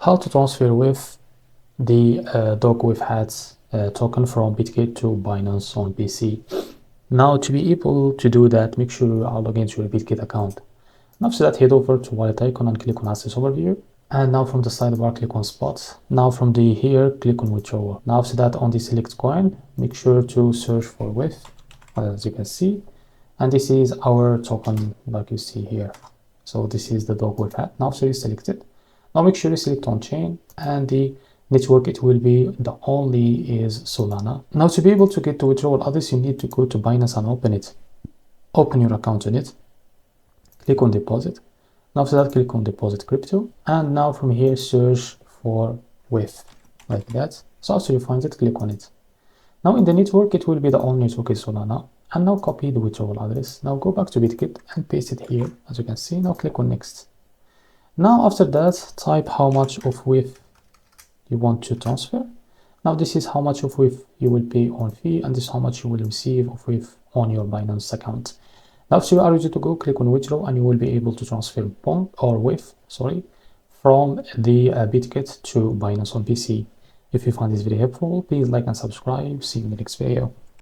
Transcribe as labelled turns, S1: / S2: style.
S1: how to transfer with the dogwifhat token from Bitget to Binance on PC. Now, to be able to do that, make sure you are logged into your Bitget account. Now, after that, head over to wallet icon and click on Access Overview. And now from the sidebar, click on Spot. Now from the here, click on Withdrawal. Now after that, on the Select Coin, make sure to search for WIF, as you can see. And this is our token, like you see here. So this is the dogwifhat. Now after you select it, now make sure you select on chain, and the network it will be the only is Solana. Now to be able to get to withdrawal address, you need to go to Binance and open it. Open your account on it. Click on deposit. Now after that, click on deposit crypto, and now from here search for WIF like that. So after you find it, click on it. Now in the network, it will be the only network is Solana. And now copy the withdrawal address. Now go back to Bitget and paste it here, as you can see. Now click on next. Now after that, type how much of WIF you want to transfer. Now this is how much of WIF you will pay on fee, and this is how much you will receive of WIF on your Binance account. Now if you are ready to go, click on withdraw, and you will be able to transfer bond or WIF, from the Bitget to Binance on PC. If you find this video helpful, please like and subscribe. See you in the next video.